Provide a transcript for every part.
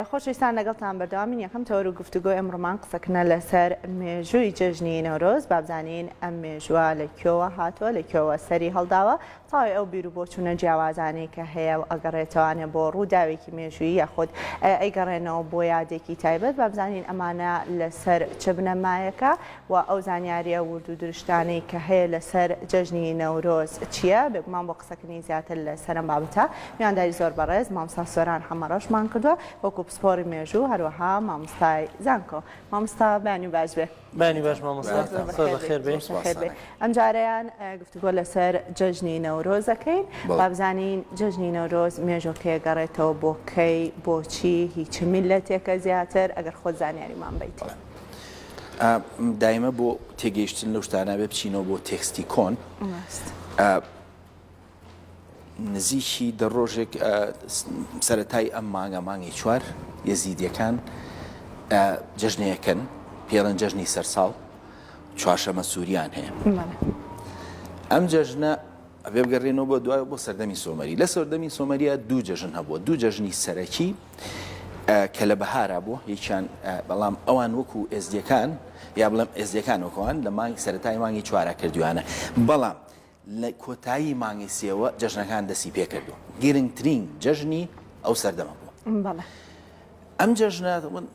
خۆشەویستان لەگەڵتان بەردەوامین یەکەم تەوەر گفتوگۆی ئەمڕۆمان قسەکردن لەسەر مێژووی جەژنی نەورۆز بابزانین ئەم مێژووە لە کوێوە هاتووە لە کوێوە سەری هەڵداوە تاوی ئەو بیر و بۆچوونە جیاوازانەی کە هەیە و ئەگەڕێتەوانێ بۆ ڕووداوێکی مێژووی یاخود ئەیگەڕێنەوە بۆ یادێکی تایبەت بابزانین ئەمانە لەسەر چ بنەمایەکە و ئەو زانیاریە ورد و درشتانەی کە هەیە لەسەر جەژنی نەورۆز چییە بێگومان بۆ قسەکردنی زیاتر لەسەر ئەم بابەتە میوانداری زۆر بەڕێز مامۆستا سۆران حەمەڕەشمان کردووە وەکو پسپۆڕی مێژوو هەروەها مامۆستای زانکۆ مامۆستا بانی و باش بێ بانی باش مامۆستا خێر بێ ئەم جارەیان گفتوگۆ لەسەر جەژنی نەورۆزەکەین بابزانین جەژنی نەورۆز مێژۆکەیە گەڕێتەوە بۆ کەی بۆچی هیچ میلەتێکە زیاتر ئەگەر خۆت زانیاریمان بیت دایمە بۆ تێگەیشتن لەو شتانە بێ بچینەوە بۆ تێکستی کۆن نزیکی دە ڕۆژێک سەرەتای ئەم مانگی چوار یەزیدیەکان جەژنەیەکەن پێڵەن جەژنی سەرساڵ چوارشەمە سووریان هەیە ئەم جەژنە ئەبێ بگەڕێنەوە بۆ دوای بۆ سەردەمی سۆمەری لە سەردەمی سۆمەریە دوو جەژن هەبووە دوو جەژنی سەرەکی کە لە بەهارا بوو یەکیان بەڵام ئەوان وەکو ئێزدیەکان یا بڵێم ئێزدیەکان وەکەوان لە مانگی سەرەتای مانگی چوارە کردویانە بەڵام لە کۆتایی مانگی سێوە جەژنەکان دەستی پێ کردو گرنگترین جەژنی ئەو سەردەمە بوو ئەم جەژنە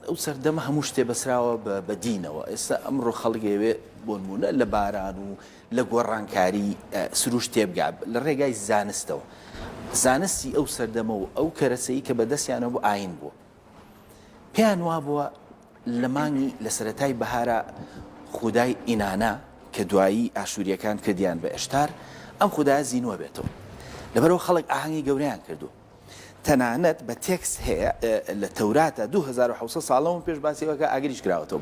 ئەو سەردەمە هەموو شتێ بەسراوە بە دینەوە ئێستا ئەمڕۆ خەڵگەوێ بۆ نمونە لە باران و لە گۆڕانکاری سروش تێبگا لە ڕێگای زانستەوە زانستی ئەو سەردەمە و ئەو کەرەسەیی کە بەدەستیانەوە بۆ ئاین بووە پێیان وا بووە لە مانگی لە سەرەتای بەهارە خودای ئینانە کە دوایی ئاشووریەکان کردیان بە ئێشتار ئەم خودایە زینوە بێتەوە لەبەرەوە خەڵک ئاهەنگی گەورەیان کردو تەنانەت بە تێکست هەیە لە تەوراتە 2700 ساڵەوە پێش باسیەوەکە ئاگریش کراوەتەوە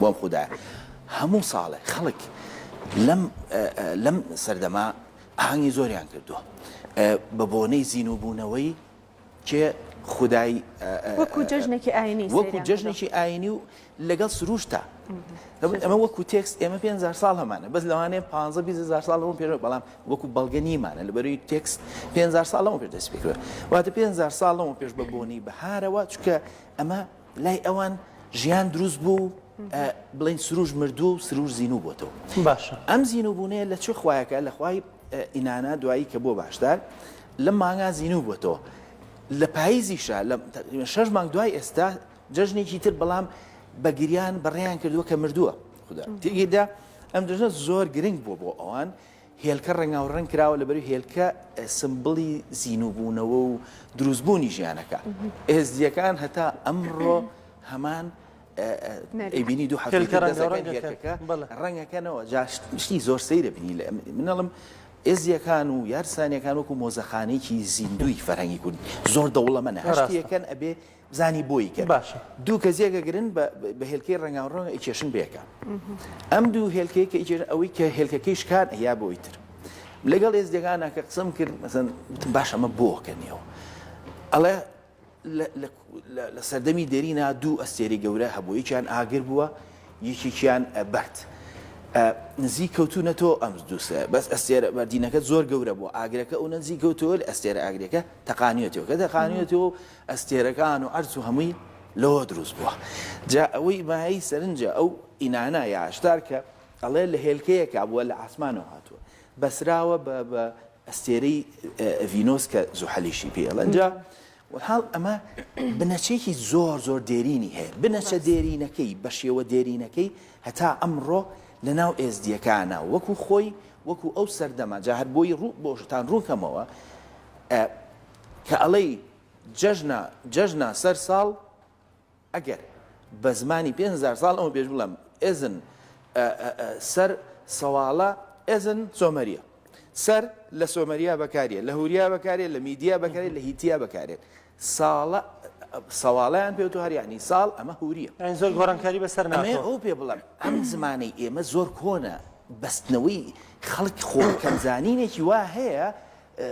بۆم خودایە هەموو ساڵێ خەڵک لەم سەردەما ئاهەنگی زۆریان کردووە بە بۆنەی زینوبوونەوەی کێ خودای وەکو جەژنێکی ئاینی وەکو جەژنێکی ئاینی و لەگەڵ سروشتە ئەمە وەکو تێکست ئێمە 5,000 ساڵ هەمانە بەس لەوانەیە 15,000 ساڵەوە پێش بەڵام وەکو بەڵگە نیمانە لەبەرەوەی تێکست 5,000 ساڵەوە پێش دەست پێکرێت واتە 5,000 ساڵەوە پێش بە بۆنی بەهارەوە چونکە ئەمە لای ئەوان ژیان دروست بوو بڵین سروش مردووە و سروش زینوو بۆتەوە باشە ئەم زینوبوونەیە لە چه خوایەکە لە خوای ئینانە دوایی کە بۆ باشدار لە مانگا زینوو بۆتەوە لە پاییزیشە لە 6 مانگ دوای ئێستا جەژنێکی تر بەڵام بە گریان بەڕێیان کردووە کە مردووە خوددا تێگەیدا ئەم جەژنە زۆر گرنگ بووە بۆ ئەوان هێلکە ڕەنگاوڕەنگ کراوە لەبەری هێلکە سمبڵی زینوبوونەوە و دروستبوونی ژیانەکە ئێزدیەکان هەتا ئەمڕۆ هەمان ئەیبینی دوو هەڵکەکە ڕەنگەکەنەوە شتی زۆر سەیرە بینی لە منەڵم ئێزیەکان و یارسانیەکان وەکو مۆزەخانەیەکی زیندوی فەرهەنگی کوردی زۆر دەوڵەمەنە هەشتیەکەن ئەبێ زانی بۆی کرد دوو کەزیەکە گرن بە هێلکەی ڕەنگاوڕەنگ ئیکێشن بێکە ئەم دوو هێلکەی کە ئەوەی کە هێلکەکەی شکار یا بۆی تر لەگەڵ ئێزدیەکانە کە قسەم کرد مەسەن باش ئەمە بۆکەنیەوە ئەڵێ لە سەردەمی دێرینا دوو ئەستێری گەورە هەبوو یەکیان ئاگر بووە یەکێکیان بەرد نزیک کەوتونەتەوە ئەم دووسە بەس ئەستێرە بەردینەکە زۆر گەورە بووە ئاگرەکە ئەو نزیک کەوتەوە لە ئەستێرە ئاگرەکە تەقانیەتەوە کە تەقانیەتەوە ئەستێرەکان و ئەرز و هەمووی لەوە دروست بووە جا ئەوەی ماهی سەرنجە ئەو ئینانە یا ئاشتار کە ئەڵێ لە هێلکەیەکە بووە لە ئاسمانەوە هاتووە بەسراوە بە ئەستێرەی ڤینۆس کە زوحەلیشی پێڵە جا حاڵ ئەمە بنەچێکی زۆر زۆر دێرینی هەیە بنەچە دێرینەکەی بە شێوە دێرینەکەی هەتا ئەمڕۆ لە ناو ئێزدیەکانە وەکو خۆی وەکو ئەو سەردەما جا هەر بۆی بۆشتان ڕووکەمەوە کە ئەڵەی جەژنە سەر ساڵ ئەگەر بە زمانی 5,000 ساڵ ئەوە پێش بڵم ئێزن سەر سەواڵە ئێزن سۆمەریە سەر لە سۆمەریا بەکارێت لە هوریا بەکارێت لە میدیا بەکارێت لە هیتیا بەکارێت ساڵە سەواڵیان پێوتو هەریانی ساڵ ئەمە هوریە زۆر گۆڕانکاری بەسەر ئەمێ ئەو پێ بڵم ئەم زمانەی ئێمە زۆر کۆنە بەستنەوەی خەڵک خۆکەمزانینێکی وا هەیە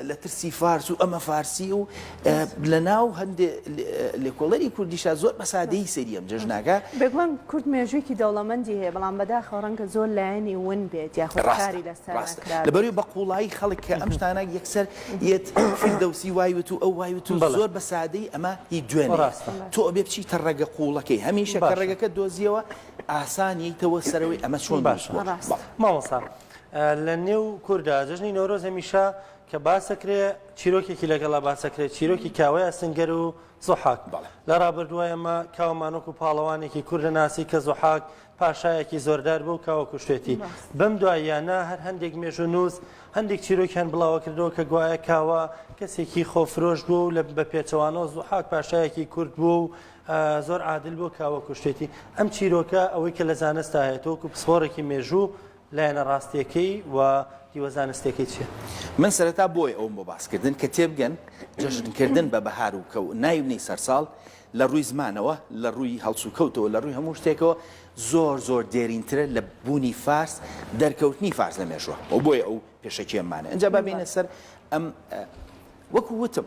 لە ترسی فارس و ئەمە فارسی و لە ناو هەندێک لێکۆڵەری کوردیشا زۆر بەسادەی سەریەم جژناکە بێگومان کورد مێژوویکی دەوڵەمەندی هەیە بەڵام بەداخەوە ڕەنگە زۆر لایەنی ون بێت یاخۆ کاری لەسەر لەبەروی بە قوڵایی خەڵک کە ئەم شتانە یەکسەر یەت فردەوسی وایوت و ئەو وایوت و زۆر بەسادەی ئەمە هی دوێنێ تۆ ئەبێ بچیتە ڕێگە قوڵەکەی هەمیشە کە ڕێگەکە دۆزیەوە ئاسان یەیتەوە سەرەوەی ئەمە چۆن باش مامۆستا لە نێو کووردا جژنی نۆرۆز هەمیشە کە باسەکرێ چیرۆکێکی لەگەڵا باسەکرێت چیرۆکی کاوەیە سنگەر و زۆحاک لە ڕابردووە ئەمە کاوەمانۆک و پاڵەوانێکی کوردە ناسی کە زۆحاک پاشایەکی زۆردار بوو کاوە کوشتێتی بەم دواییانە هەر هەندێک مێژ و نووس هەندێک چیرۆکیان بڵاوە کردەوە کە گوایە کاوە کەسێکی خۆفرۆش بوو و لە بە پێچەوانەوە زۆحاک پاشایەکی کورد بوو و زۆر عادل بوو کاوە کوشتێتی ئەم چیرۆکە ئەوەی کە لە زانستا هێتەوە و پسپۆڕێکی مێژوو لایەنە ڕاستیەکەی و دیوەزانستێکی چیە؟ من سەرەتا بۆی ئەوم بۆ باسکردن کە تێبگەن جەژنکردن بە بەهار و کەو نایبنی سەرساڵ لە ڕووی زمانەوە لە ڕووی هەڵسوکەوتەوە لە ڕووی هەموو شتێکەوە زۆر دێرینترە لە بوونی فارس دەرکەوتنی فارس لە مێژوە و بۆیە ئەو پێشەکیەمانە ئەنجا بابینە سەر ئەم وەکو وتم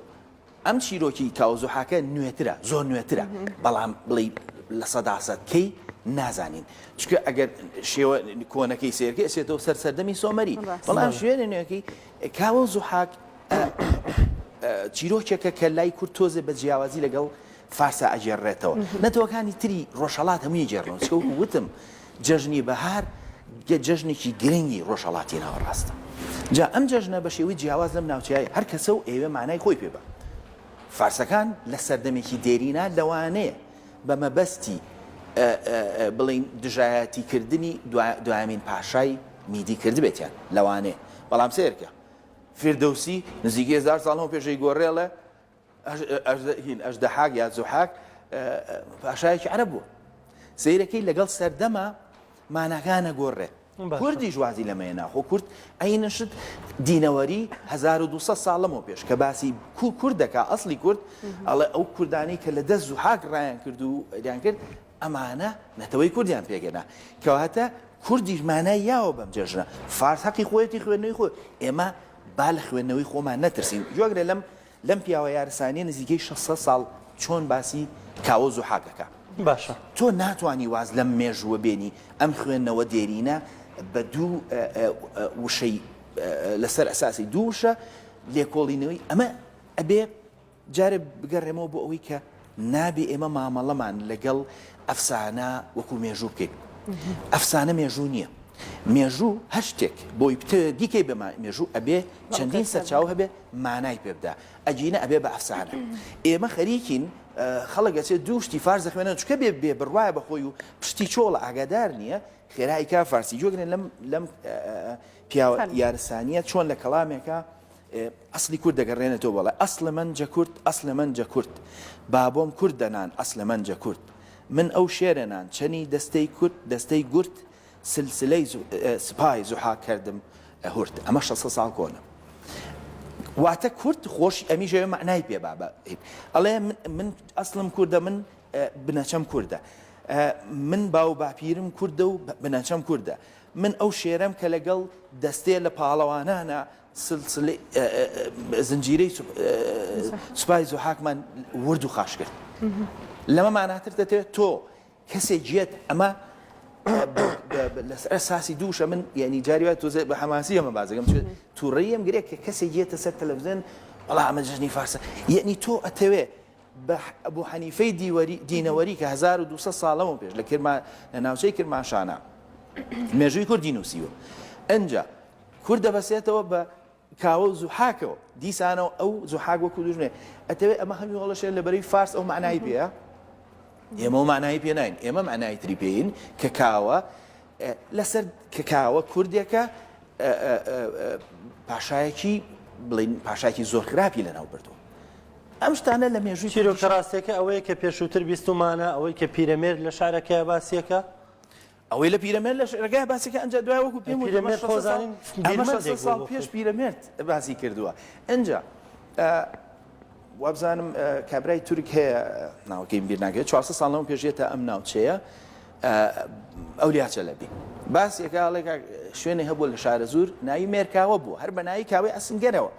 ئەم چیرۆکی کاوزۆحاکە نوێترە زۆر نوێترە بەڵام بڵێ لە سەداسەدکەی نازانین چکە ئەگەر شێوە کۆنەکەی سێرکە ئەسێتەوە سەردەمی سۆمەری بەڵام شوێنە نوێەکەی کاوە زوحاک چیرۆکێکە کە لای کورد تۆزێ بە جیاوازی لەگەڵ فارسا ئەجێڕێتەوە نەتەوەکانی تری ڕۆژهەڵات هەمووی جێڕنەوە چکە وتم جەژنی بەهار جەژنێکی گرنگی ڕۆژهەڵاتی ناوەڕاستە جا ئەم جەژنە بە شێوەی جیاواز لەم ناوچەیە هەر کەسە و ئێوە مانای خۆی پێ بە فارسەکان لە سەردەمێکی دێرینا لەوانەیە بە مەبەستی بڵین دژایەتیکردنی دوایمین پاشای میدی کرد بێتیان لەوانەیە بەڵام سێرکە فردەوسی نزیکەی 1000 ساڵەوە پێشەی گۆڕێڵە ئەژدەحاک یا زوحاک پاشایەکی عەرەب بوو سەیرەکەی لەگەڵ سەردەما ماناکانە گۆڕێ کوردی جوازی لەمەیە ناخۆ کورد ئەینشت دینەوەری 1200 ساڵەمەوە پێش کە باسی کورد دەکا ئەسلی کورد ئەڵێ ئەو کوردانی کە لە دەست زوحاک ڕایان کرد و ئەریان کرد ئەمانە نەتەوەی کوردیان پێگەنا کەواتە کوردیش مانای یاوە بەم جێژنە فارس حەقی خۆیەتی خوێندنەوەی خۆی ئێمە با لە خوێندنەوەی خۆمان نەترسین جوگرێ لەم پیاوە یارسانیە نزیکەی 600 ساڵ چۆن باسی کاوە زوحاکەکە باشە تۆ ناتوانی واز لەم مێژووە بێنی ئەم خوێندنەوە دێرینە بە دوو وشەی لەسەر ئەساسی دووشە لێکۆڵینەوەی ئەمە ئەبێ جارێ بگەڕێمەوە بۆ ئەوەی کە نابێ ئێمە مامەڵەمان لەگەڵ ئەفسانە وەکو مێژوو بکەین ئەفسانە مێژوو نییە مێژوو هەر شتێک بۆی دیکەی بە مێژوو ئەبێ چەندین سەرچاو هەبێ مانای پێ بدا ئەجینە ئەبێ بە ئەفسانە ئێمە خەریکین خەڵک ئەچێت دوو شتی فارس دەخوێنن چکە بێ بڕوایە بەخۆی و پشتی چۆڵە ئاگادار نییە خێرایی کا فارسی جۆگرن لەم پیاوە یارسانیە چۆن لە کەڵامێکە ئەسلی کورد دەگەڕێنێتەوە بەڵێ ئەسڵە منجە کورد ئەسڵە منجە کورد بابۆم کورد دەنان ئەسڵە منجە کورد من ئەو شێرەنان چەنی دەستەی کورد دەستەی گورد سلسلەی سپای زوحاک کردم هورد ئەمە 600 ساڵ کۆنە واتە کورد خۆشی ئەمیژەوە معنای پێ بابە ئەڵێ من ئەسڵم کووردە من بنەچەم کووردە من باو باپیرم کووردە و بنەچەم کووردە من ئەو شێرەم کە لەگەڵ دەستێ لە پاڵەوانانە سلسلەی زنجیرەی سوپای زوحاکمان ورد و خاش کرد لەمە ماناتر دەتێت تۆ کەسێک جێت ئەمە لەسەر ئەساسی دووشە من یعنی جاری وای تۆزێ بە حەماسی ئەمە بازەکەم تووڕێیم گرێت کە کەسێک جێتە سەر تەلەڤیزیۆن وەڵا ئەمە جژنی فارسە یعنی تۆ ئەتەوێ بە ئەبوو حەنیفەی دینەوەری کە 1200 ساڵەوە پێش لە ناوچەی کرماشانە مێژووی کوردی نووسیوە ئەنجا کورد دەبەسێتەوە بە کاوە و زوحاکەوە دیسانەوە ئەو زوحاک وەکو دوژنێ ئەتەوێ ئەمە هەمی وەڵەشێ لەبەرەی فارس ئەو معنای پێە ئێمە و معنای پێ ناین ئێمە معنای تری پێین کە کاوە لەسەر کە کاوە کوردێکە پاشایەکی بڵین پاشایەکی زۆر خراپی لەناو بردووە ئەم شتانە لە مێژووی چیرۆکە ڕاستیەکە ئەوەیە کە پێشووتر بیستمانە ئەوەی کە پیرەمێر لە شارەکەی باسیەکە ئەوەی لە پیرەمێر لە ڕێگای باسیەکە ئەنجا دوای وەکو پێم ساڵ پێش پیرەمێرد باسی کردووە ئەنجا وابزانم کابرای تورک هەیە ناوەکەیم بیر ناکرێت 400 ساڵەوە پێشێتە ئەم ناوچەیە ئەولیا چەلەبی باسیەکە ئەڵێک شوێنی هەبوو لە شارە زور ناوی مێرکاوە بوو هەر بە ناوی کاوەی ئەسنگەرەوە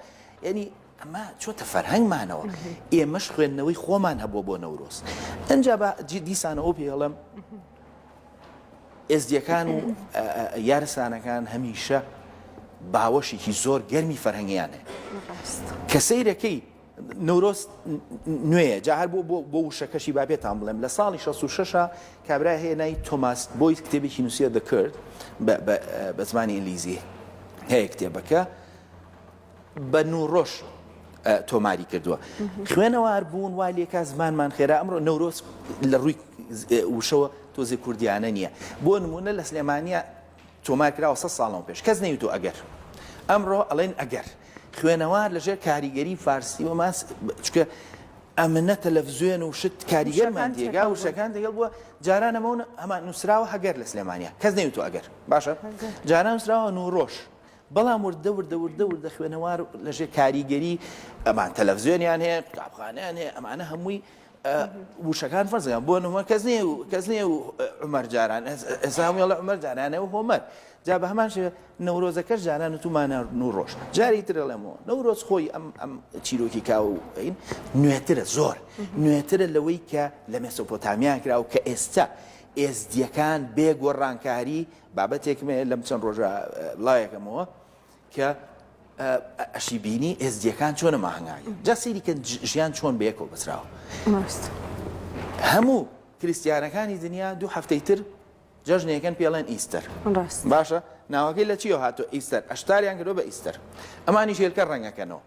یعنی ئەمە چۆتە فەرهەنگمانەوە ئێمەش خوێندنەوەی خۆمان هەبووە بۆ نەورۆز ئەجا بە دیسانەوە پێڵم ئێزدیەکان و یارستانەکان هەمیشە باوەشێکی زۆر گەرمی فەرهەنگیانێ کە سەیرەکەی نەورۆز نوێیە جا هەر بۆ وشەکەشی با پێتان بڵێم لە ساڵی 66 کابرا هێنای تۆماس بۆی کتێبێکی نووسیە دەکرد بە زمانی ئینگلیزی هەیە کتێبەکە بە نوڕۆژ تۆماری کردووە خوێنەوار بوون وای لێکا زمانمان خێرا ئەمڕۆ نەورۆز لە ڕووی وشەوە تۆزی کوردیانە نییە بۆ نمونە لە سلێمانیا تۆمار کراوە 100 ساڵەوە پێش کەس نەیوتۆ ئەگەر ئەمڕۆ ئەڵێن ئەگەر خوێنەوار لەژێر کاریگەری فارسی و ماس چکە ئەمنە تەلەڤیزیۆن و شت کاریگەرمان تێگا وشەکان دەگەڵ بووە جاران ئەمەونە ئەمان نووسراوە هەگەر لە سلێمانیا کەس نەیوتۆ ئەگەر باشە جاران نووسراوە نوڕۆژ بەڵام وردە خوێنەوار لەژێر کاریگەری ئەمان تەلەڤیزیۆنیان هەیە قوتابخانەیان هەیە ئەمانە هەمووی وشەکان فەرزەکان بۆ نمونە کەس نییە و عومەر جاران ئێستا هەمووی لە عومەر جارانە و هۆمەر جا بە هەمان شێوە نەورۆزەکەش جاران و تومانە نوڕۆژ جاری تر دەڵێمەوە نەورۆز خۆی ئەم چیرۆکی کاو ئین نوێترە زۆر نوێترە لەوەی کە لە مێسۆپۆتامیا کراوە کە ئێستا ئێزدیەکان بێ گۆڕانکاری بابەتێکمێ لەم چەند ڕۆژە بڵایەکەمەوە کە ئەشی بینی ئێزدیەکان چۆنە ماهەنگاوی جا سەیری کە ژیان چۆن بەیەکەوە بەسراوە هەموو کریسیانەکانی دنیا دوو هەفتەی تر جەژنێکەکەن پێڵێن ئیستەر باشە ناوەکەی لە چیەوە هاتۆ ئیستەر ئەشتاریان کردۆ بە ئیستەر ئەمانی ژێلکە ڕەنگەکەنەوە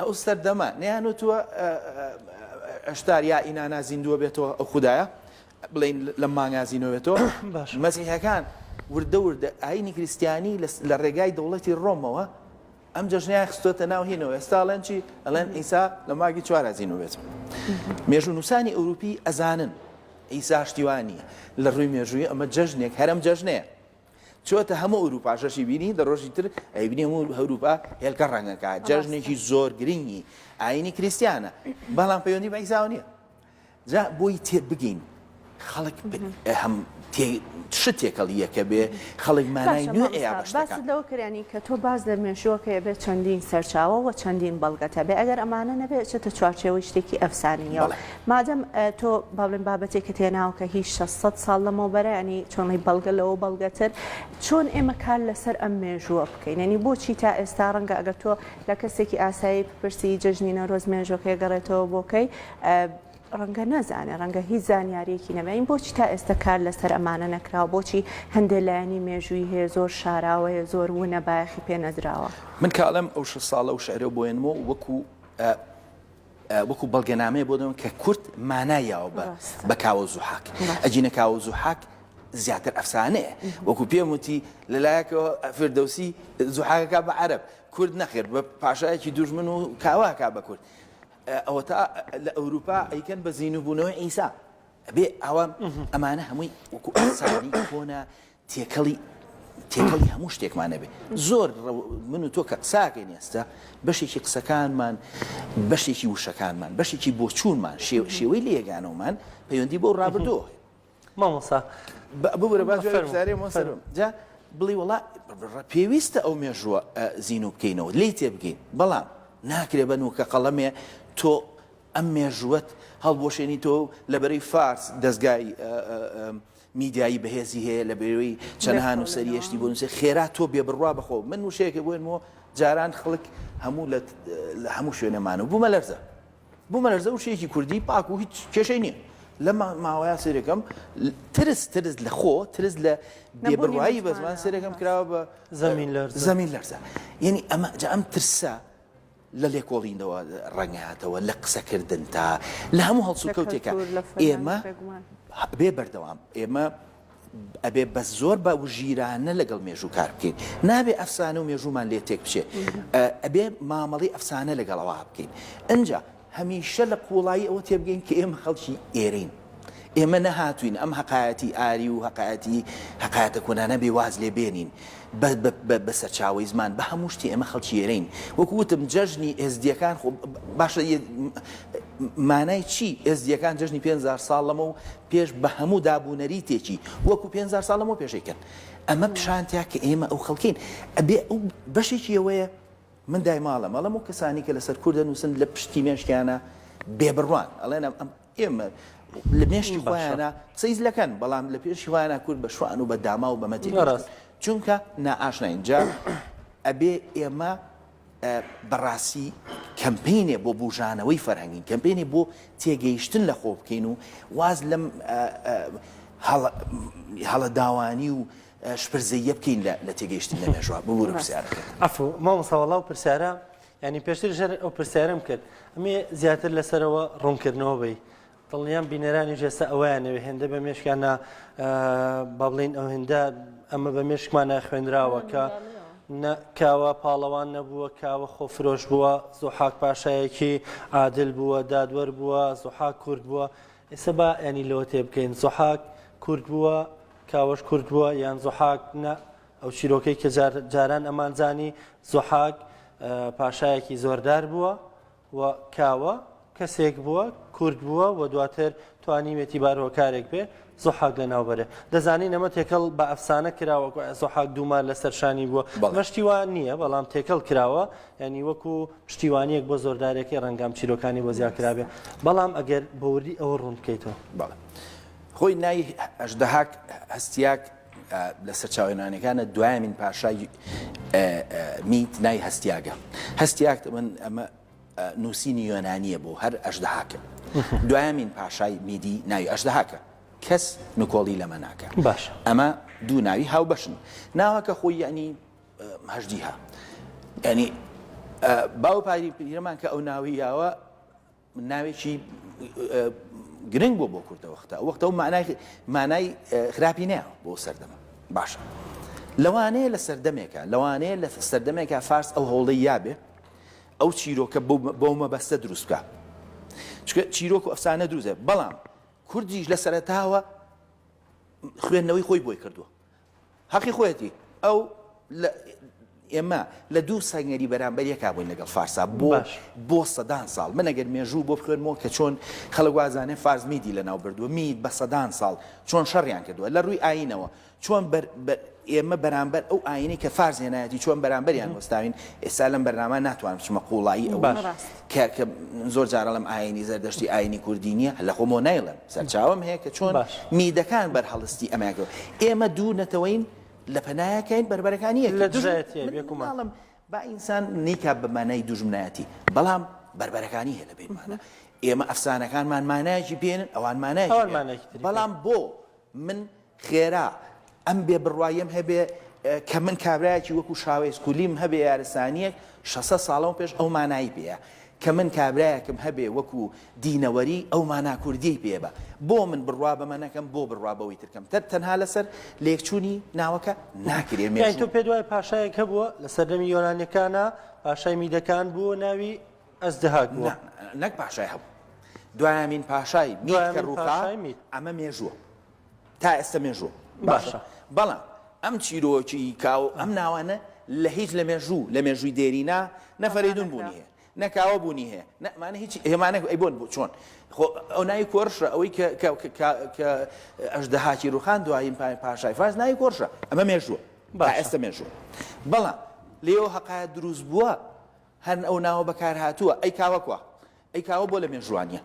ئەوستەر دەما نەیانوتووە ئەشتار یا ئینانا زیندووە بێتەوە ئەو خوددایە بڵین لە مانگازینەوە بێتەوە مەسیحەکان وردە ئاینی کریسیانی لە ڕێگای دەوڵەتی ڕۆمەوە ئەم جەژنیان خستۆتە ناو هینەوە ئێستا ئەڵێن چی ئەڵێن ئیسا لە ماگی چوارەزینەوە بێتەوە مێژوو نووسانی ئەوروپی ئەزانن ئیسا شتیوانیە لە ڕووی مێژووی ئەمە جەژنێک هەرم جەژنەیە چۆتە هەموو ئەوروپا شەشی بینی دە ڕۆژی تر ئەیبینی هەموو هەوروپا هێلکە ڕەنگەکە جەژنێکی زۆر گرنگی ئاینی کریسیانە بەڵام پەیوەندی بە ئیساو نییە جا بۆی تێ بگین خەڵک هەم شتێکەڵیە کە بێ خەڵک مانای نوێ ئەیە باست لەوە کردیانی کە تۆ باز لە مێژووەکە بێت چەندین سەرچاوە و چەندین بەڵگەتە بێ ئەگەر ئەمانە نەبێت چێتە چوارچێوەی شتێکی ئەفسانیەوە مادەم تۆ باڵێن بابەتێک کە تێناوە کە هیچ 600 ساڵ لەمەوبەرە ینی چۆنی بەڵگە لەوە بەڵگەتر چۆن ئێمە کار لەسەر ئەم مێژووە بکەین ینی بۆچی تا ئێستا ڕەنگە ئەگەر تۆ لە کەسێکی ئاسایی پرسی جەژنی نەورۆز مێژوەکەی گەڕێتەوە بۆکەی ڕەنگە نەزانێ ڕەنگە هیچ زانیارێکی نەبین بۆچی تا ئێستا کار لەسەر ئەمانە نەکراوە بۆچی هەندێک لایەنی مێژووی هەیە زۆر شاراوەیە زۆر وونە بایەخی پێ نەدراوە من کاڵم ئەو 6 ساڵە و شعرە بۆێنمەوە وەکو بەڵگەنامەیە بۆ دەم کە کورد مانایەوە بە کاوە زوحاک ئەجینە کاوە زوحاک زیاتر ئەفسانەیە وەکو پێم وتی لەلایەکەوە فردەوسی زوحاکەکە بە عەرەب کورد نەخێر بە پاشایەکی دوژمن و کاواکە بە کورد ئەوە تا لە ئەوروپا ئەیکەن بە زیینوبوونەوەی ئیسا بێ ئەوان ئەمانە هەمووی وەکو ئەسانی کۆنا تێکەڵی هەموو شتێکمانە بێ زۆر من و تۆ کە قساکەین ئێستا بەشێکی قسەکانمان بەشێکی وشەکانمان بەشێکی بۆچوونمان شێوەی لێگانەوەمان پەیوەندی بۆ ڕابردۆ مامۆستا ببرە باشێ مۆسەرم جا بڵی وڵا پێویستە ئەو مێژووە زیینو بکەینەوە لی تێ بگەین بەڵام ناکرێ بەنوکە قەڵەمێ تۆ ئەم مێژووت هەڵبۆشێنی تۆ لەبەرەی فارس دەستگای میدیایی بەهێزی هەیە لە بێرەوەی چەندەها نووسەری هێشتی بۆ نووسێ خێرا تۆ بێبڕوا بەخۆ من وشەیەکە بۆێنەوە جاران خەڵک هەموو لە هەموو شوێنەمانە بوومە لەرزە وشەیەکی کوردی پاک و هیچ کێشەی نییە لە ماوەیە سێرەکەم ترس لە خۆ ترس لە بێبڕوایی بە زمان سێرەکەم کراوە بە زەمین لەرزە یعنی ئەم ترسە لە لێکۆڵینەوە ڕەنگاتەوە لە قسەکردن تا لە هەموو هەڵسوکەوتێکە ئێمە بێ بەردەوام ئێمە ئەبێ بە زۆر بە ژیرانە لەگەڵ مێژوو کار بکەین نابێ ئەفسانە و مێژوومان لێ تێک بچێ ئەبێ مامەڵی ئەفسانە لەگەڵەوە بکەین ئەجا هەمیشە لە قوڵایی ئەوە تێبگەین کە ئێمە خەڵکی ئێرین ئێمە نەهاتوین ئەم حەقایەتی ئاری و حەقایەتە کۆنانە بێ واز لێ بێنین بە سەرچاوی زمان بە هەموو شتی ئێمە خەڵکی ئێرین وەکو وتم جەژنی ئێزدیەکان باشە مانای چی ئێزدیەکان جەژنی 5,000 ساڵ لەمە و پێش بە هەموو دابوونەری تێکی وەکو 5,000 ساڵ لەمە پێشەکەن ئەمە پیشانتیا کە ئێمە ئەو خەڵکین ئەبێ ئەو بەشێکی ئەوەیە من دای ماڵە مەڵەم و کەسانی کە لەسەر کوردە نووسن لە پشتی مێشکیانە بێبڕوان ئەڵێن ئێمە لە مێشتی خۆیانە سەیزلەکەن بەڵام لە پێشی خۆیانە کورد بە شوان و بە داما و بە مەتێ چونکە نائاشنین جا ئەبێ ئێمە بەڕاستی کەمپینێ بۆ بژانەوەی فەرهەنگین کەمپینێ بۆ تێگەیشتن لە خۆ بکەین و واز لەم هەڵە داوانی و شپرزەیە بکەین لە تێگەیشتن لە مێژوە ببوورە پرسیارەکە ئەفو مامۆستا و پرسیارە ینی پێشتر ژەر ئەو پرسیارم کرد ئەمێ زیاتر لەسەرەوە ڕوونکردنەوە بی دڵنیان بینەرانی ژێستا ئەویانەوێ هێندە بە مێشکانە با بڵین ئەو هێندە ئەمە بە مێشکمانە خوێنراوە کە کاوە پاڵەوان نەبووە کاوە خۆفرۆش بووە زۆحاک پاشایەکی عادل بووە دادوەر بووە زۆحاک کورد بووە ئێستا با ینی لەوە تێ بکەین زۆحاک کورد بووە کاوەش کورد بووە یان زۆحاک نە ئەو چیرۆکەی کە جاران ئەمانزانی زۆحاک پاشایەکی زۆردار بووە و کاوە کەسێک بووە کورد بووە و دواتر توانیوێتی بارۆکارێک بێ زۆحاک لە ناوبەرە دەزانین ئەمە تێکەڵ بە ئەفسانە کراوە زۆحاک دوومان لەسەر شانی بووە مەشتیوان نییە بەڵام تێکەڵ کراوە ینی وەکو پشتیوانیەک بۆ زۆردارێکی ڕەنگام چیرۆکانی بۆ زیاکرابێ بەڵام ئەگەر بەوردی ئەوە ڕوون بکەیتەوە بەڵێ خۆی نای ئەژدەهاک هەستیاک لە سەرچاوێنانەکانە دوایمین پاشای میت نای هەستیاگە هەستیاک من ئەمە نووسینی یۆنانیە بۆ هەر ئەژدەهاکە دوایمین پاشای میدی ناوی ئەژدەهاکە کەس نکۆڵی لەمە ناکە باش ئەمە دوو ناوی هاوبەشن ناوەکە خۆی ینی هەژدیها ینی باو پاری پیرەمان کە ئەو ناوییاوە ناوێکی گرنگ بۆ بۆ کوردەوەختە وەختە و مانای خراپی نەیە بۆ سەردەمە باشە لەوانەیە لە سەردەمێکە لەوانەیە لە سەردەمێکە فارس ئەو هەوڵەی یابێ ئەو چیرۆکە بۆ مەبەستە دروست بکە چکە چیرۆک و ئەفسانە دروستە بەڵام کوردیش لە سەرەتاوە خوێندنەوەی خۆی بۆی کردووە حەقی خۆیەتی ئەو ئێمە لە دوو سەنگەری بەرامبەر یەکا بووین لەگەڵ فارسا بۆ سەدان ساڵ من ئەگەر مێژوو بۆ بخوێنمەوە کە چۆن خەڵک وازانێ فارس میدی لەناو بردووە مید بە سەدان ساڵ چۆن شەڕیان کردووە لە ڕووی ئاینەوە چۆن ئێمە بەرامبەر ئەو ئاینی کە فارس هێنایەتی چۆن بەرامبەریان وەستاوین ئێستا لەم بەرنامە ناتوانم بچمە قوڵایی ئەو کە زۆر جارە لەم ئاینی زەردەشتی ئاینی کوردی نییە لە خۆمۆ نایڵم سەرچاوم هەیە کە چۆن میدەکان بەرهەڵستی ئەمەکەوە ئێمە دوو نەتەوەین لە پەنایەکەین بربەرەکانیە لە دژایەتیە با ئینسان نیکا بەمانای دوژمنایەتی بەڵام بربەرەکانی هەیە لە بینمانە ئێمە ئەفسانەکانمان مانایەکی پێنن ئەوان مانایەکی بەڵام بۆ من خێرا ئەم بێ بڕوایم هەبێ کە من کابراایکی وەکو شاوێ سکولیم هەبێ یارستانیەک 600 ساڵەوە پێش ئەو مانایی پێەیە کە من کابراایەکم هەبێ وەکو دینەوەری ئەو مانا کوردی پێبە بۆ من بڕوا بەمە نەکەم بۆ بڕوا بەوەی ترکەم تەنها لەسەر لێکچوونی ناوەکە ناکرێ تۆ پێ دوای پاشایەک هەبووە لە سەردەمی یۆنانیەکانە پاشای میدەکان بووە ناوی ئەزدەهاک بووە نەک پاشای هەبوو دوایامین پاشای میت کە ڕووخا ئەمە مێژووە تا ئێستا مێژووە باشە بەڵام ئەم چیرۆکی کاو ئەم ناوانە لە هیچ لە مێژووی دێرینا نەفەریدون بوونی هەیە نەکاوە بوونی هەیە نەمانە هیچ هێمانە ئەی بۆن بوو چۆن ئەو ناوی کۆرشە ئەوەی کە ئەژدەهاکی ڕووخان دوایین پاشای فارس ناوی کۆرشە ئەمە مێژووە تا ئێستا مێژووە بەڵام لێەوە حەقایەت دروست بووە هەر ئەو ناوە بەکار هاتووە ئەی کاوەکوە ئەی کاوە بۆ لە مێژوانیە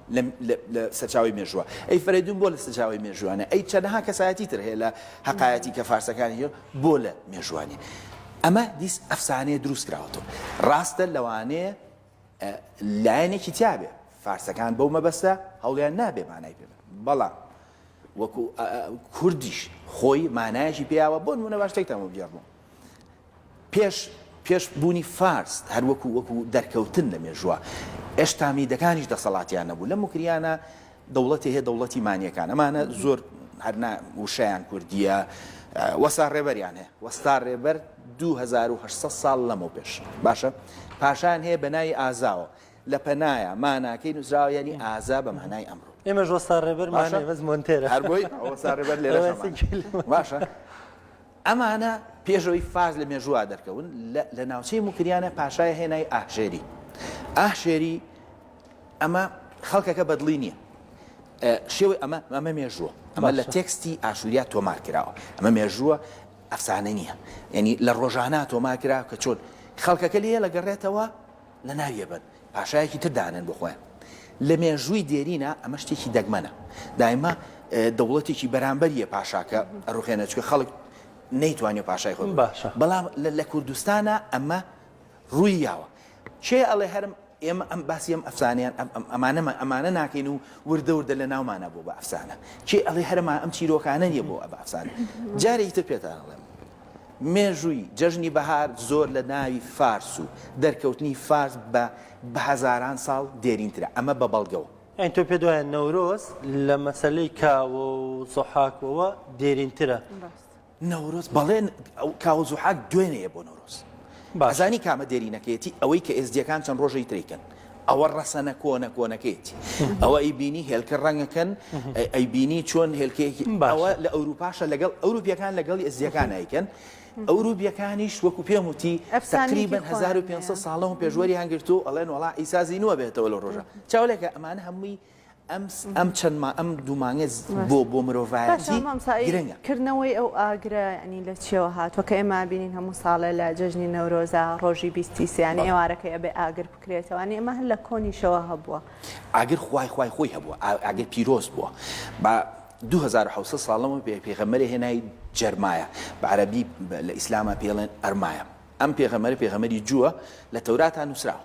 لە سەرچاوی مێژووە ئەی فەریدون بۆ لە سەرچاوی مێژوانە ئەی چەندەها کەسایەتی تر هەیە لە حەقایەتی کە فارسەکانی بۆ لە مێژوانی ئەمە دیس ئەفسانەیە دروست کراوەتەوە ڕاستە لەوانەیە لایەنێکی تیابێ فارسەکان بەو مەبەستە هەوڵیان نابێ مانای پێ بەڵام وەکو کوردیش خۆی مانایەکی پێیاوە بۆ نمونە باش تێکتەمە بگێڕمەوە پێش بوونی فارس هەر وەکو دەرکەوتن لە مێژووە ئێشتا میدەکانیش دەسەڵاتیان نەبوو لە موکریانە دەوڵەتی هەیە دەوڵەتی مانیەکان ئەمانە زۆر هەرنا وشەیان کوردیە وەستا ڕێبەریان هەیە وەستا ڕێبەر 2800 ساڵ لەمە پێش باشە پاشان هەیە بە ناوی ئازاوە لە پەنایە ماناکەی نووسراوە یعنی ئازا بە مانای ئەمڕۆ ئێمەش وەستا ڕێبەر مانای بەس مۆنتێرە هەر بۆی وەستا ڕێبەر لێرە باشە ئەمانە پێشەوەی فارس لە مێژووا دەرکەون لە ناوچەی موکریانە پاشایە هێنای ئاهژێری ئەمە خەڵکەکە بەدڵی نییە شێوەی ئەمە مێژووە ئەمە لە تێکستی ئاشوریا تۆمار کراوە ئەمە مێژووە ئەفسانە نییە یعنی لە ڕۆژانە تۆمار کراوە کە چۆن خەڵکەکە لێ لەگەڕێتەوە لە ناویە بن پاشایەکی تردانن بۆ خۆیان لە مێژووی دێرینە ئەمە شتێکی دەگمەنە دایما دەوڵەتێکی بەرامبەریە پاشاکە ئەڕوخێنە چکە خەڵک نەیتوانێت پاشای خۆ بەڵام لە کوردستانە ئەمە ڕووی یاوە چێ ئەڵێ هەرم ئێمە ئەم باسی ئەم ئەفسانیان ئەمانە ناکەین و وردە وردە لە ناومانە بۆ بە ئەفسانە چێ ئەڵێ هەرما ئەم چیرۆکانە نیە بۆ بە ئەفسانە جارێکی تر پێتان ئەڵێم مێژووی جەژنی بەهار زۆر لە ناوی فارس و دەرکەوتنی فارس بە هەزاران ساڵ دێرینترە ئەمە بە بەڵگەوە ئەین تۆ پێ دوایە نەورۆز لە مەسلەی کاوە و زۆحاکەوە دێرینترە نەورۆز بەڵێن کاوە زۆحاک دوێنەیە بۆ نەورۆز بازانی کامە دێرینەکەیەتی ئەوەی کە ئێزدیەکان چەند ڕۆژەی تریکن ئەوە ڕەسەنە کۆنەکەیەتی ئەوە ئەیبینی هێلکە ڕەنگەکەن ئەیبینی چۆن هێلکەیەکی ئەوە لە ئەوروپاشە لەگەڵ ئەوروپیەکان لەگەڵی ئێزدیەکان ئەیکەن ئەوروپیەکانیش وەکو پێم وتی تقریبا 1500 ساڵە و پێشوەری هەنگرتو ئەڵێن وڵا ئیسازی نووە بێتەوە لە ڕۆژە چاولێکە ئەمانە هەمووی ئەم چەندمە ئەم دوومانگە بۆ مرۆڤایەتی گرنگە کردنەوەی ئەو ئاگرە ینی لە چێوە هاتووە کە ئێمە بینین هەموو ساڵە لە جەژنی نەورۆزە ڕۆژی بیستیسیانی ئێوارەکەی ئەبێ ئاگر بکرێتەوەنی ئەمە هەر لە کۆنیشەوە هەبووە ئاگر خوای خۆی هەبووە ئاگر پیرۆز بووە بە 2700 ساڵەمە پێغەمبەری هێنای جەرمایە بە عەرەبی لە ئیسلامە پێڵێن ئەرمایە ئەم پێغەمبەری جووە لە تەوراتە نووسراوە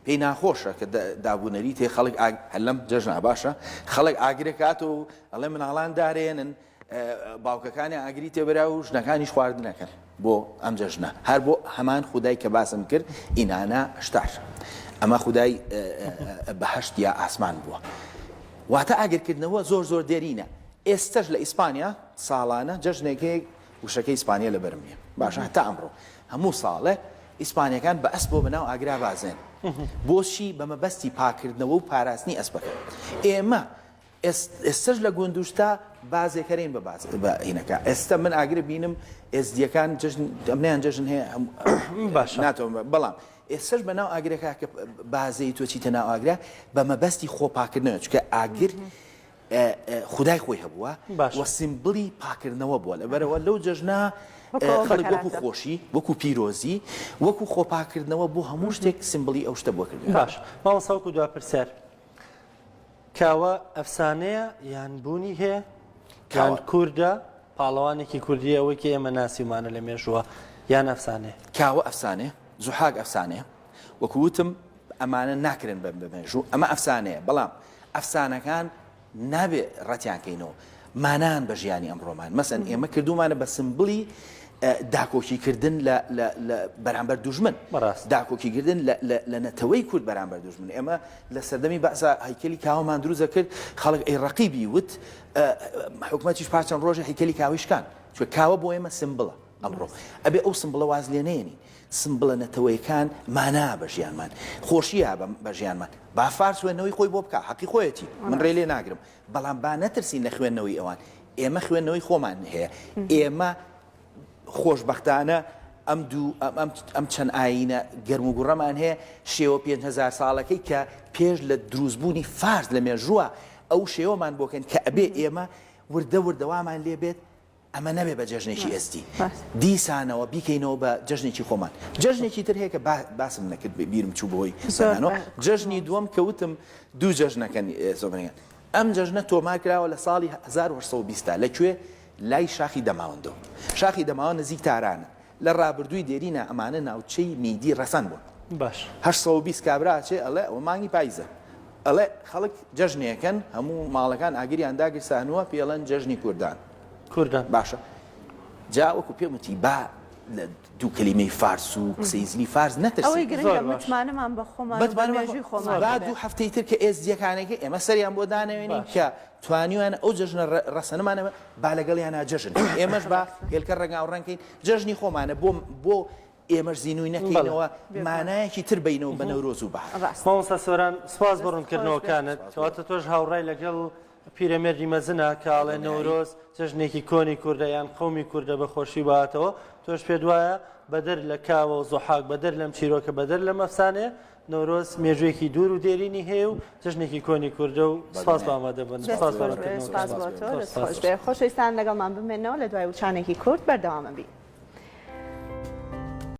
پێی ناخۆشە کە دابوونەری تێ خەڵک هەلەم جەژنە باشە خەڵک ئاگرێکات و ئەڵێ مناڵان دارێنن باوکەکانی ئاگری تێبرا و ژنەکانیش خواردنەکەن بۆ ئەم جەژنە هەر بۆ هەمان خودای کە باسم کرد ئینانە شتار ئەمە خودای بەهەشت یا ئاسمان بووە واتە ئاگرکردنەوە زۆر دێرینە ئێستش لە ئیسپانیا ساڵانە جەژنێکی وشەکەی ئیسپانیا لە بەرم نیە باشە هەتا ئەمڕۆ هەموو ساڵێ ئیسپانیەکان بە ئەسپ بۆ بەناو ئاگرا بازێن بۆشی بە مەبەستی پاکردنەوە و پاراستنی ئەسپەکە ئێمە ئێستش لە گوندوشتا بازێکەرین بە هینەکە ئێستا من ئاگر بینم ئێزدیەکان ئەمنیان جەژن هەیە ناتەوە بەڵام ئێستش بەناو ئاگرەکە کە بازەی تۆ چیتە ناو ئاگرا بە مەبەستی خۆپاکردنەوە چکە ئاگر خودای خۆی هەبووە وە سیمبڵی پاکردنەوە بووە لەبەرەوە لەو جەژنا خەڵک وەکو خۆشی وەکو پیرۆزی وەکو خۆپاکردنەوە بۆ هەموو شتێک سیمبڵی ئەو شتە بۆ کردن باش ماوەساوکو دوا پرسیار کاوە ئەفسانەیە یان بوونی هەیە یان کووردە پاڵەوانێکی کوردی ئەوەی کە ئێمە ناسیمانە لە مێژووە یان ئەفسانەیە کاوە ئەفسانەیە زوحاک ئەفسانەیە وەکووتم ئەمانە ناکرن بە مێژوو ئەمە ئەفسانەیە بەڵام ئەفسانەکان نابێ ڕەتیانکەینەوە مانان بە ژیانی ئەمڕۆمان مەسەن ئێمە کردومانە بە سمبڵی داکۆکیکردن لە بەرامبەر دوژمن داکۆکیکردن لە نەتەوەی کورد بەرامبەر دوژمن ئێمە لە سەردەمی بەسا هەیکەلی کاوەمان دروزە کرد خەڵک ئەی ڕەقیبی وت حکومەتیش پاچەند ڕۆژە هەیکەلی کاویشکان چوە کاوە بۆ ئێمە سمبڵە ئەمڕۆ ئەبێ ئەو سمبڵە واز لێ نێنی سمبڵە نەتەوەیەکان مانا بە ژیانمان خۆشیە بە ژیانمان با فارس خوێندنەوەی خۆی بۆ بکە حەقی خۆیەتی من ڕێ لێ ناگرم بەڵام با نەترسین لە خوێندنەوەی ئەوان ئێمە خوێندنەوەی خۆمان هەیە ئێمە خۆشبەختانە ئەم چەند ئاینە گەرم و گوڕەمان هەیە شێوە 5000 ساڵەکەی کە پێش لە دروستبوونی فارس لە مێژووە ئەو شێوەمان بۆکەن کە ئەبێ ئێمە وردەوامان لێ بێت ئەمە نەبێ بە جەژنێکی ئێستی دیسانەوە بیکەینەوە بە جەژنێکی خۆمان جەژنێکی تر هەیە کە باسم نەکرد بیرم چوو بۆی جەژنی دووەم کەوتم دوو جەژنەکەن زۆبنیان ئەم جەژنە تۆمار کراوە لە ساڵی 1920 لەکوێ لای شاخی دەماوەندەوە شاخی دەماوە نزیک تارانە لە ڕابردووی دێرینە ئەمانە ناوچەی میدی ڕەسەن بوون باش 820 کابراچێ ئەڵێ ئەوە مانگی پاییزە ئەڵێ خەڵک جەژنێکەن هەموو ماڵەکان ئاگریان داگرسانوە پێڵەن جەژنی کوردان باشە جا وەکو پێم وتی با لە دوو کەلیمەی فارس و قسەی زلی فارس نەترسین ئەوەی گرنگە متمانەمان بە خۆمان بە مێژووی خۆمان با دوو هەفتەی تر کە ئێزدیەکانێکی ئێمە سەریان بۆ دانەوێنین کە توانیوان ئەو جەژنە ڕەسەنەمانە با لەگەڵیانە جەژن ئێمەش با هێلکە ڕەنگاو ڕەنکەین جەژنی خۆمانە بۆ ئێمەش زینووی نەکەینەوە مانایەکی تر بینەوە بە نەورۆز و بەهار مامۆستا سۆران سوپاس بۆ ڕوونکردنەوەکانت کەواتە تۆش هاوڕای لەگەڵ پیرەمێردی مەزنە کاڵێ نەورۆز جەژنێکی کۆنی کووردە یان قەومی کووردە بەخۆشی باتەوە تۆش پێ دوایە بەدەر لە کاوە و زۆحاک بەدەر لەم چیرۆکە بەدەر لە مەفسانەیە نەورۆز مێژوویەکی دوور و دێرینی هەیە و جەژنێکی کۆنی کووردە و سپاس بە ئامادە بن خۆشەویستان لەگەڵمان بمێنەوە لە دوای وچانێکی کورد بەردەوامە بین